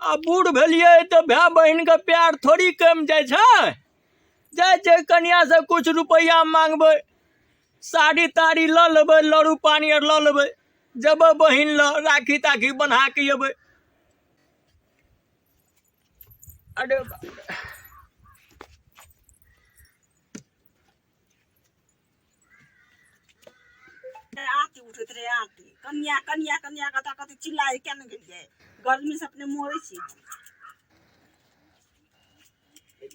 आ बूढ़ भेलिए तो भाई बहन का प्यार थोड़ी कम जाए कन्या से कुछ रुपया मांगबे, साड़ी ताड़ी ल लेबै, लड़ू पानी और ल लेबै, जब बहन ल राखी ताखी बन्हा के अबै। अरे आती उठत रे आती कन्या कन्या कन्या कथा कथी चिल्लाए क्या नहीं गेलिए गर्मी से अपने मोरे छी।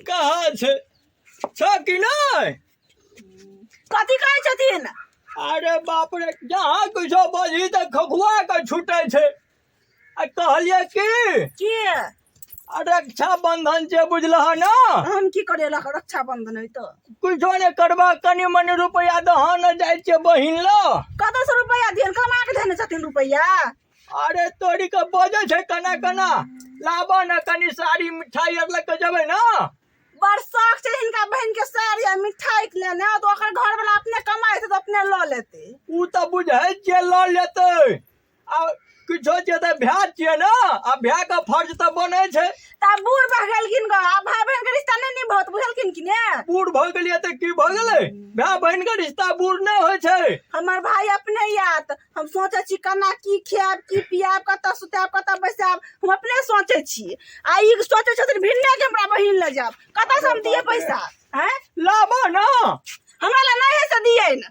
कहाँ छ कि नहीं? कथी कहै छथिन? अरे बाप रे, जहाँ कुछो बजी तो खखुआ के छूटे छे। आ कहलिए कि रक्षा बंधन जे बुझलह ना, हम की करे रक्षा बंधन है तो कुछो ने करबा, कनी मनी रुपया दह न जाय छे बहिन ल। कत से रुपया दियन कमा के देने छथिन रुपया? अरे तोरी के बजे छे कना कना, लाबा न कनी साड़ी मिठाई और लेके जबे ना। बड़ शौक से हिनका बहन के साड़ी आ मिठाई के लेने, तो ओकर घर वाला अपने कमाए थे तो अपने ल लेते। उ तो बुझे जे ल लेते, आ कुछो जे त भ्या छिए ना, आ भ्या का फर्ज तो बने छे। ता बूढ़ भ गेलखिन ग, आ भाई बहन के रिश्ता नहीं निभात बुझलखिन कि ने? बूढ़ भ गेलिए त की भ गेलै? भाई बहन के रिश्ता बूढ़ नहीं होय छे। हमर भाई अपने याद हम सोचे छी कना की खियाब की पियाब कत सुताब कत बैसाब, हम अपने सोचे छी। आ ई सोचे छथिन भिन्ने के हमरा बहिन ले जाब, कत से हम दिए पैसा? हैं लाबा ना, हमरा ला नहीं है से दिए न,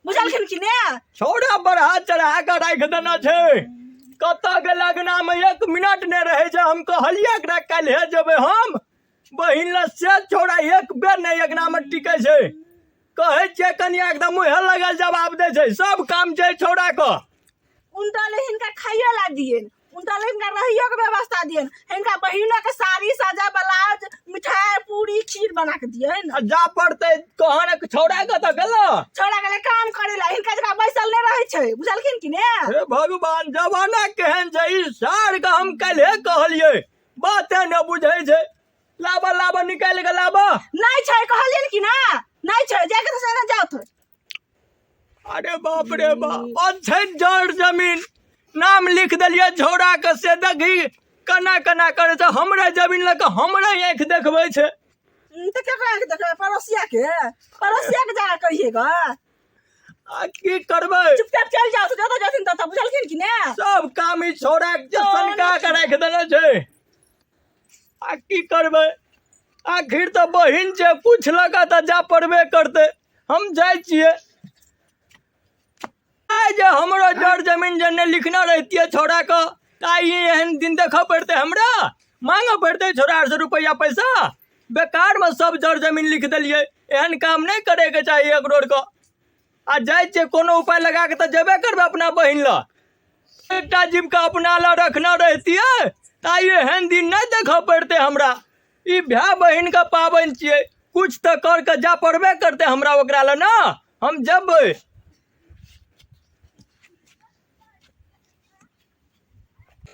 बुझलखिन कि ने? छोड़ा बढ़ा चढ़ा के राख देना छे। कत के लगना में 1 मिनट नहीं रहे छे। हम कहलिए एकरा कल हे जबे हम बहिन ल से छोड़ा, एक बेर नहीं एकरा में टिके छे। कहे छे कनिया एकदम मुहे लगल जवाब दे छे, सब काम छे छोड़ा क। उनटा ले हिनका खाइयो ला दिए, उनटा ले हिनका रहियो के व्यवस्था दिए, हिनका बहिनो के साड़ी साजा ब्लाउज मिठाई पूरी खीर बना के दिए न। जा पड़ते कहन छोड़ा के त गेलो, छोड़ा के काम करे ला, हिनका जगह बैसल नहीं रहे छे, बुझलखिन कि ने? हे भगवान, जमाना केहन छे। ई सार के हम कल्हे कहलिए, बाते न बुझे छे। लाबा लाबा निकाल के लाबा। नहीं छे कहलियन कि ना, नहीं छे जाके से ना जाओ तो। अरे बाप रे बाप, अच्छे जड़ जमीन नाम लिख दिलिए छोड़ा के, से देखी कना कना करे छे। हमरे जमीन लके हमरे आंख देखबे छे। तो क्या करेंगे? देखे पड़ोसिया के जाके कहिएगा। आ की करबे? चुपचाप चल जाओ तो जतो जथिन ततो, बुझलखिन कि ने? सब काम ही छोड़ा के सनका के रख देने छे। आ की करबे? आखिर तो बहिन छे, कुछ लगा तो जा पड़बे करते। हम जाय छिए। आज हमरो जड़ जमीन जने लिखना रहती है छोड़ा को, ताई एहन दिन देखा पड़ते हमरा, मांगा पड़ते छोड़ा 800 रुपया पैसा। बेकार में सब जड़ जमीन लिख दिलिए। एहन काम नहीं करे के चाहिए एक रोड को। आ जाय छे कोनो उपाय लगा के तो जेबे करबे अपना बहिन ला। एकटा जीविका अपना ला रखना रहती है, ताई एहन दिन नहीं देखा पड़ते हमरा। ई भाई बहन का पाबन छिए, कुछ तो कर के जा पड़बे करते हमरा ओकरा ला ना। हम जेबै।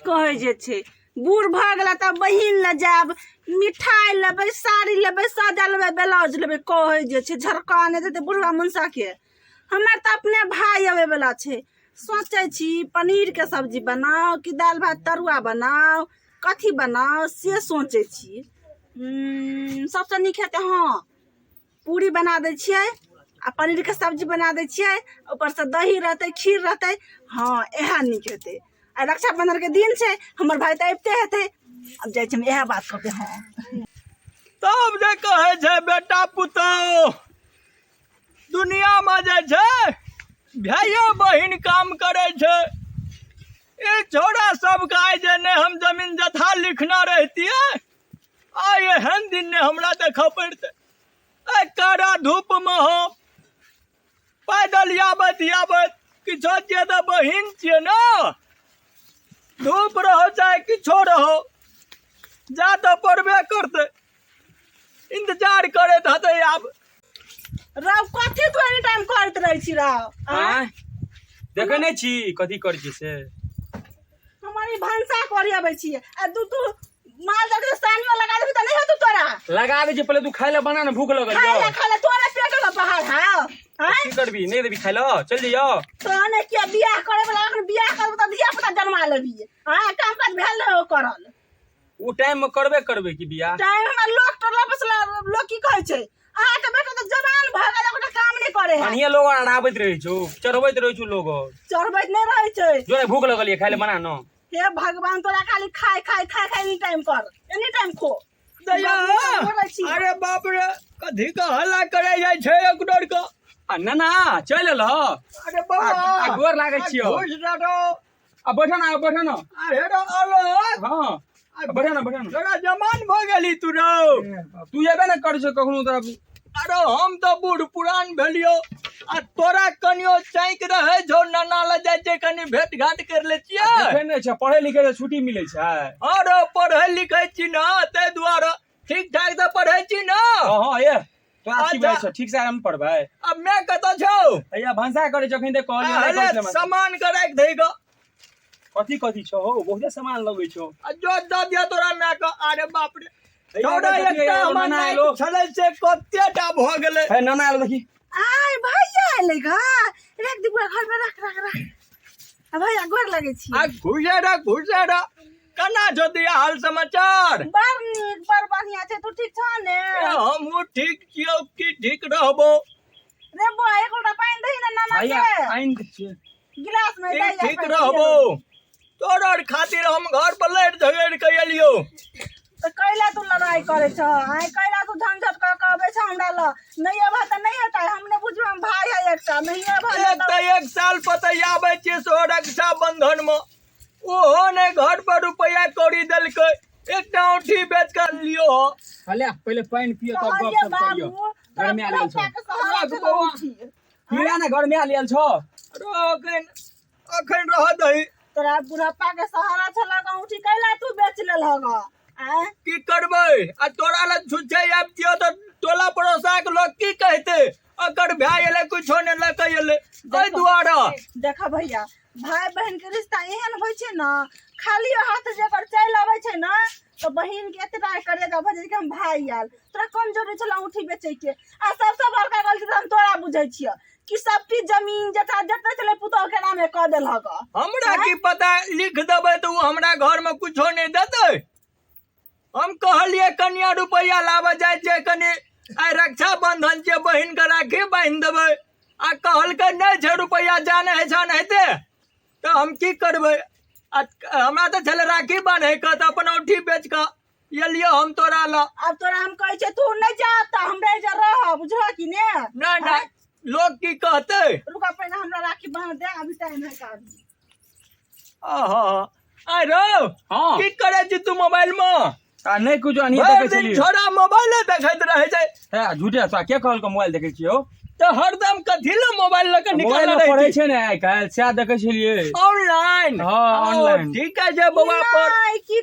कहे जे छे बूढ़ भ गेला त बहिन ले जाब, मिठाई लेबै, साड़ी लेबै, साजा लेबै, ब्लाउज लेबै। कहे जे छे झरकाने देते बुढ़वा मुंसा के। हमर त अपने भाई आवे वाला छे, सोचे छी पनीर के सब्जी बनाओ कि दाल भात तरुआ बनाओ, कथी बनाओ से सोचे छी। सबसे नीक हेते हाँ पूरी बना दे छिए आ पनीर के सब्जी बना दे छिए, ऊपर से दही रहते खीर रहते, हाँ एहा नीक हेते। आ रक्षाबंधन के दिन छे, हमर भाई तो अबते हेते, अब जाय छे यह बात करते। हाँ तब जे कहे छे बेटा पुतौ, दुनिया में जे छे भाइयो बहिन काम करे छे। ये छोड़ा सब गाय जे ने हम जमीन जथा लिखना रहती है, आ एहन दिन ने हमरा देखा पड़ते। कड़ा धूप में हो पैदल आबत किछो जे तो बहिन छिए ना, धूप रहो चाहे किछो रहो, जा तो पड़बे करते। इंतजार करे हते। आब राव कथी तू एनी टाइम करत रही छी राव? देखे नहीं छी कथी कर छी से? हमारी भंसा करी आबै छी। आ तू माल दे सानियो लगा देबी त नहीं हो तू तोरा? लगा दे जे पहले तू खाए ला बना ना, भूख लगल खाए ला तोरा पेट में पहाड़ हां। की करबी? नहीं देबी खाए ला, चल जइयो। तोने के बियाह करे वाला अखन बियाह करब त धिया पुता जन्मा लेबी। हां काम काज भेल हो करल। उ टाइम में करबे करबे की बियाह। टाइम हमरा लोग टोला बसला लोग की कहै छै अहाँ के बेटा तो जवान भ गेल ओकरा काम नहीं करे है अनिया लोग अड़ाबैत रहै छौ, चढ़बैत रहै छौ लोग। चढ़बैत नहीं रहे छै। जोरे भूख लगल है खाए ले बना न। हे भगवान तोरा खाली खाए खाए खाए खाए एनी टाइम कर, एनी टाइम खो। दया अरे बाप रे कथी का हल्ला करे जाय छै एक डर का। आ नाना चल ल। अरे बाबा आ गोर लागै छियो। खुश रहो। आ बैठ न अरे रो आलो हां बैठ न। तोरा जमान भ गेली तू रो। तू एबे न कर छ कखनो तोरा। अरे हम तो बूढ़ पुरान भेलियो आ तोरा कनियो चाइक रहे जो नाना ल जाय छै कनी भेट घाट कर ले छियै। देखे नै छ पढ़े लिखे के छुट्टी मिलै छै। अरे पढ़ै लिखै छी न तै दुआरे ठीक ठाक से पढ़ै छी न। हां ये क्लास की छै ठीक से हम पढ़बै। अब मैं कत छौ भैया भंसा करे जखन दे कहलियो सामान के राख दे ग। कथी कथी छौ हो बहुते सामान लगै छौ। जो द दिया तोरा मैं का। अरे बाप रे छोड़ा देखिए, एकटा हमर नाना नाइ आइलो। छलै से कतेटा भ गेलै। है नाना आलो देखी। आय भैया आइले ग रख दी पूरा घर में रख। आ भैया गोर लगे छी। आ घुसे रा कना छौ दिया हाल समाचार। बड़ नीक बड़ बढ़िया छै तू ठीक छ ने। हमहू ठीक छियौ की ठीक रहबो। रे बो एक लोटा पानी दही ना नाना भैया के आइन छियै। गिलास में दही ठीक रहबो। तोरा खातिर हम घर पर लड़ झगड़ के एलियो। तो कैला तू लड़ाई करे छ आय कैला तू झंझट कर के आबे छ हमरा ल नहीं आबा त नहीं हटा हमने बुझू हम भाई है एकटा नहीं आबा एक साल पतै आबै छै सो रक्षा बंधन में ओहो ने घर पर रुपया कौड़ी देलकै एकटा औंठी बेच कर लियो। हले पहले पानी पियो तब गप सब करियो। घर में आ लेल छ। पीला ना घर में आ लेल छ। अरे अखन रह दही। तोरा बुढ़प्पा के सहारा छला औंठी कैला तू बेच लेल हग आ की करबै आ तोरा ल छुछे आबतियो त टोला पड़ोसा के लोग की कहते अकर भाई एले कुछो ने लकै एले ओइ दुआरे। देखा भैया भाई बहन के रिश्ता एहन होइ छै ना खाली हाथ जेकर चल आबै छै ना तो बहन के एतना करे जा भजे के हम भाई आल तोरा कौन जरूरी छला औंठी बेचै के। आ सबसे बड़का गलती त हम तोरा बुझै छियै कि सब की जमीन जथा जते चले पुतौ के नामे क देल हग। हमरा की पता लिख देबै तो हमरा घर में कुछो नहीं देतै। हम कहलिए कनिया रुपया लावे जाय छै कनी आइ रक्षा बंधन छै बहिन के राखी बांध देबै आ कहलकै नहीं छै रुपया जाने है जान हेते तो हम की करबै। हमरा तो चले राखी बांधे के त अपन औंठी बेच के ये लियो हम तोरा ल। अब तोरा हम कहै छै तू नहीं जा त हमरा जा रह बुझला कि ने। नहीं लोग की कहते। रुका पहले हमरा राखी बांध दे अभी टाइम है का। आहा आइ रो हां की करे छी तू मोबाइल में। आ नहीं कुछ अनिया देखे छलिए। छोरा मोबाइल देखैत रहे छै। है झूठे सा के कहल के मोबाइल देखे छियो। तो हरदम कथी ले मोबाइल लेके निकाल मोबाइल रहे पढ़े छी। छै ने आइ काल से देखे छलिए ऑनलाइन। हाँ, ऑनलाइन। ठीक है जे बउआ पर नहीं की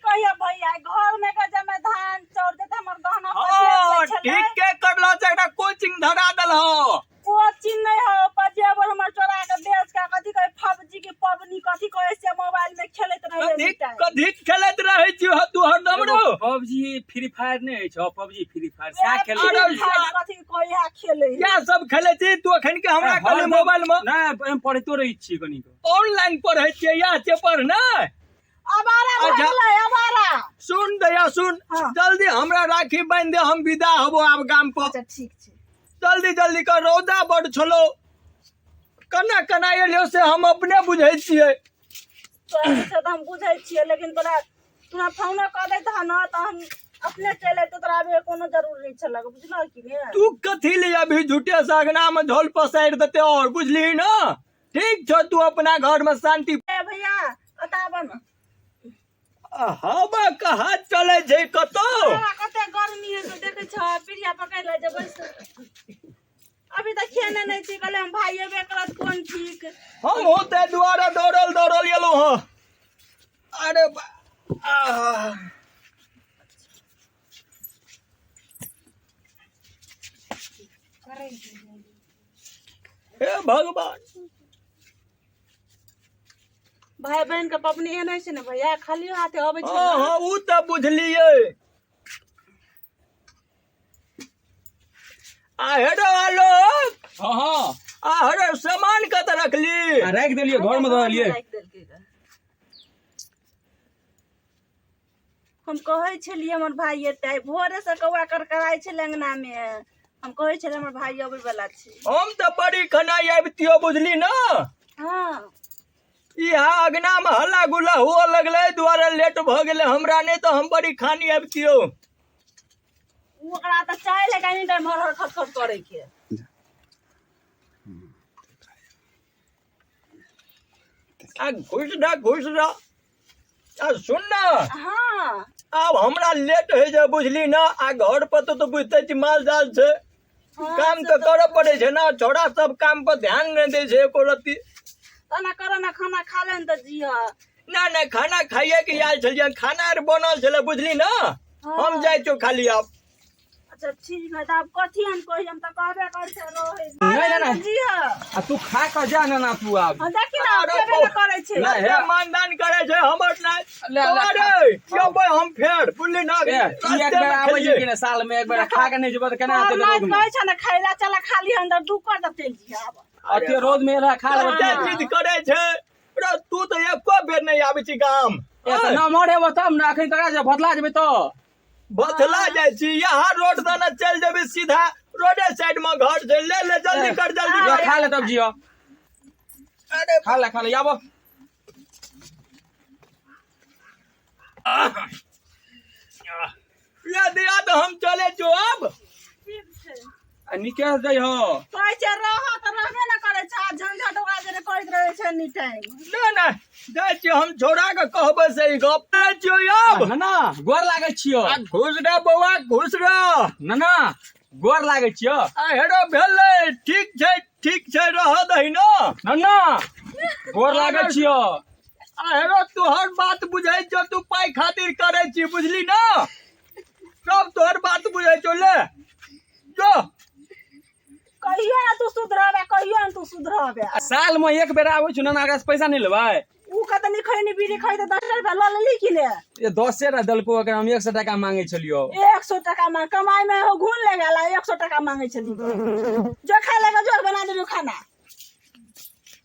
कहिया भैया घर में के जमे धान चौर देते हमर गहना हाँ पजेब ठीक के करलो से एकटा कोचिंग धरा देल हो। कोचिंग नहीं हो पजेब हमर चोरा के बेच के कथी कहे फबजी के पबनी कथी कहे से मोबाइल में खेलत रहे कथी खेलैत रहे छी तू हरदम रो। पबजी फ्री फायर नहीं छ पबजी फ्री फायर सा खेले। कथी कहिया खेले क्या सब खेले छी तू अखन के हमरा कहले मोबाइल में। ना हम पढ़तो रही छी कनी ऑनलाइन पढ़ै छी या से पढ़ ना। अबारा भगलै अबारा। सुन दया सुन हाँ। जल्दी हमरा राखी बांध दे हम विदा हबो आब गाम पर। अच्छा ठीक छै जल्दी कर रौदा बड़ छलो कना कना एलियो से हम अपने बुझै छियै। तोरा से त हम बुझै छियै लेकिन तोरा फोन क दै त ना त हम अपने चले तो तोरा आबे कोनो जरूर नहीं छला बुझला कि ने। तू कथी ले अभी झूठे सागना में झोल पसार देते और बुझली ना। ठीक छो तू अपना घर में शांति। भैया बताब न हवा कहाँ चले छै कतो। कते गर्मी है तो देखे छ पिरिया पकड़ ले जे बैस अभी तक खेने नहीं छी कहले हम भाई एबे करत कोन ठीक। हम होते द्वारा दौड़ल एलो ह। अरे हे भगवान भाई बहन के पबनी एहन छै ने भैया खाली हाथे आबै छै। हाँ उ त बुझलिए। आ हेडो आलो हां हां आ हेडो सामान कत रखली। राख देलिए घर में धरलिए। हम कहे छलिए हमर भाई एतै भोरे से कौआ करकराय छै अंगना में हम कहे छलिए हमर भाई अबै वाला छै हम तो बड़ी खना आबतियो बुझली ना हां यहाँ अगना में हल्ला गुल्ला हुआ लगले द्वारा लेट भ गेले हमरा ने तो हम बड़ी खानी आबतियो ओकरा त चाय ले कनी टाइम हर खटखट करे के आ घुस रहा आ सुन ना हां अब हमरा लेट हो जाए बुझली ना आ घर पर तो बुझते छी माल जाल छे काम तो करे पड़े छे ना छोड़ा सब काम पर ध्यान नहीं दे छे एको रत्ती तना कर ना खाना खा लेन त जिया ना खाना खाइए के आयल छलिए खाना आर बनल छले बुझली ना हम जाय छो खाली अब अच्छा ठीक है तब कथी हम कहि हम त कहबे कर छे नहीं, नहीं। जिया आ तू खा कर जा ना तू अब हम देखी ना केबे न करे छे नहीं, है। मानदान करे छे हमर ना ले, अरे क्यों भाई हम फेर बुझली ना ए, ई एक बार आवे छै कि साल में एक बार खा के नहीं जेबो त केना हेतै रोग में कहे छे ना खैला चला खाली अंदर दू कर दते जिया अते रोज में रह खा लेबो क्या चीज करे छे रे तू तो एको बेर नहीं आबै छी गाम ए त न मरे हो तब ना अखन तक भतला जेबे तो बथला जाय छी यहाँ रोड दने चल जेबे सीधा रोडे साइड में घर छै ले जल्दी कर जल्दी या कर खा ले तब जियो अरे खा ले आबो ये दिया तो हम चले जो अब ठीक छे आ निकेश जाइ हो कहे छे रह त रहबे न करे छे झंझट ओकरा जे करैत रहे छे नी टाइम ना जाय छी हम छोड़ा के कहबे से ई गप जाय छी अब ना गोर लागै छियो आ घुस रे बौआ घुस रे ना गोर लागै छियो आ हेरो भेले ठीक छै रह दही न ना गोर लागै छियो आ हेरो तू हर बात बुझै छो तू पाई खातिर करे छी बुझली ना सब तोहर बात बुझै छो ले जो कहियो ना तू सुधरबे कहियो ना तू सुधरबे साल में एक बेर आबै छु ना आगे से पैसा नहीं लेबै ऊ कत नहीं खैनी बीड़ी खै त 10 रुपया ल लेली कि ने ये 10 टा दलको अगर हम 100 टका मांगे छलियो 100 टका में कमाई में हो घून ले गेला 100 टका मांगे छली जो खा लेगा जो बना दे खाना